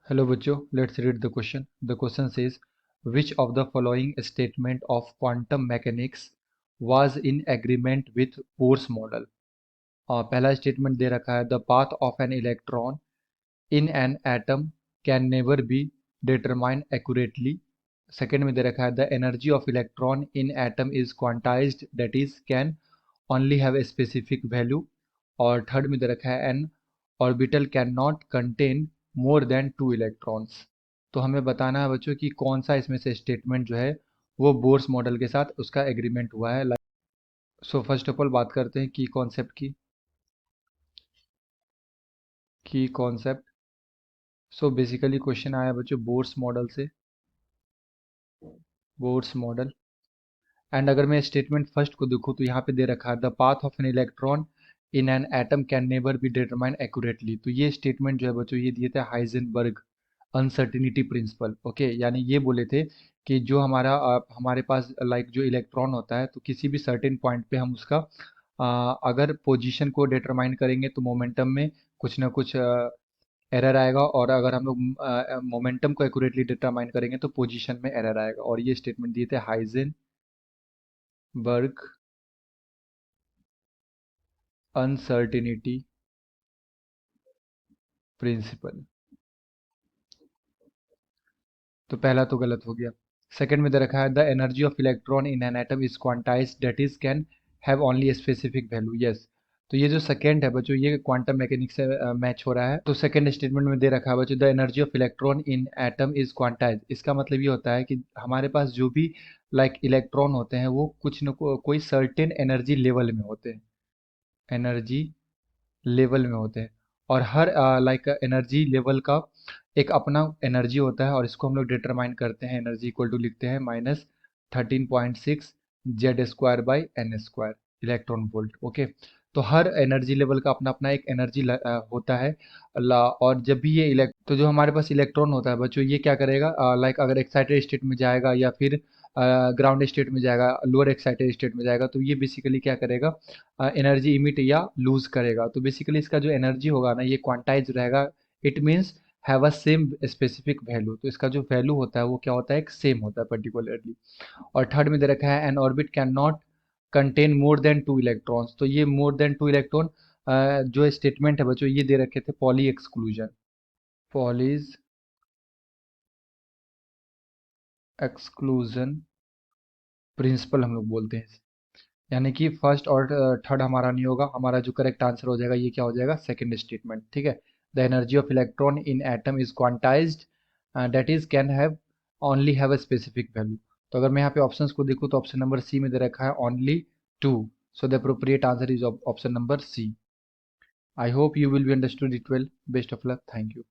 Hello bachcho, let's read the question. The question says, which of the following statement of quantum mechanics was in agreement with Bohr's model? पहला statement दे रखा है, the path of an electron in an atom can never be determined accurately. Second में दे रखा है, the energy of electron in atom is quantized, that is can only have a specific value. और third में दे रखा है, an orbital cannot contain more than 2 electrons. तो हमें बताना है बच्चों कि कौन सा इसमें से स्टेटमेंट जो है वो बोर्स मॉडल के साथ उसका एग्रीमेंट हुआ है. सो फर्स्ट ऑफ ऑल बात करते हैं की कॉन्सेप्ट की कॉन्सेप्ट. सो बेसिकली क्वेश्चन आया बच्चों बोर्स मॉडल से, बोर्स मॉडल. एंड अगर मैं स्टेटमेंट फर्स्ट को देखूँ तो यहाँ पे दे रखा है, the path of an electron in an atom can never be determine accurately. तो ये स्टेटमेंट जो है बच्चों ये दिए थे हाइजेनबर्ग अनसर्टिनिटी प्रिंसिपल. ओके, यानी ये बोले थे कि जो हमारे पास लाइक जो इलेक्ट्रॉन होता है तो किसी भी सर्टेन पॉइंट पे हम उसका अगर पोजीशन को डिटरमाइन करेंगे तो मोमेंटम में कुछ ना कुछ एरर आएगा, और अगर हम लोग मोमेंटम को एक्यूरेटली डिटरमाइन करेंगे तो पोजीशन में एरर आएगा. और ये स्टेटमेंट दिए थे हाइजेनबर्ग अनसर्टिनिटी प्रिंसिपल. तो पहला तो गलत हो गया. सेकंड में दे रखा है, the energy of electron in an atom is quantized, that is can have only specific value. Yes, तो ये जो सेकंड है बच्चों ये क्वांटम मैकेनिक्स से मैच हो रहा है. तो सेकंड स्टेटमेंट में दे रखा है बच्चों, the energy of electron in atom is quantized. इसका मतलब ये होता है कि हमारे पास जो भी लाइक इलेक्ट्रॉन होते हैं वो कुछ न कोई सर्टेन एनर्जी लेवल में होते हैं, एनर्जी लेवल में होते हैं. और हर लाइक एनर्जी लेवल का एक अपना एनर्जी होता है, और इसको हम लोग डिटरमाइन करते हैं. एनर्जी इक्वल टू लिखते हैं -13.6 Z square by n square electron volt. Okay, तो हर एनर्जी लेवल का अपना अपना एक एनर्जी होता है. और जब भी ये तो जो हमारे पास इलेक्ट्रॉन होता है बच्चों ये क्या करेगा, लाइक अगर एक्साइटेड स्टेट में जाएगा या फिर ग्राउंड स्टेट में जाएगा, लोअर एक्साइटेड स्टेट में जाएगा, तो ये बेसिकली क्या करेगा, एनर्जी इमिट या लूज करेगा. तो बेसिकली इसका जो एनर्जी होगा ना ये क्वांटाइज रहेगा. It means have a same specific value. तो इसका जो वैल्यू होता है वो क्या होता है, एक सेम होता है पर्टिकुलरली. और थर्ड में दे रखा है, N orbit can not contain more than 2 electrons. तो ये मोर देन 2 इलेक्ट्रॉन जो स्टेटमेंट है बच्चों ये दे रखे थे poly exclusion, Pauli's exclusion principle हम लोग बोलते हैं. यानी कि फर्स्ट और थर्ड हमारा नहीं होगा, हमारा जो करेक्ट आंसर हो जाएगा ये क्या हो जाएगा, सेकंड स्टेटमेंट. ठीक है, the energy of electron in atom is quantized, that is can have only have a specific value. तो अगर मैं यहाँ पे ऑप्शंस को देखूँ तो ऑप्शन नंबर सी में दे रखा है only 2. So the appropriate answer is option number C. I hope you will be understood it well. Best of luck. Thank you.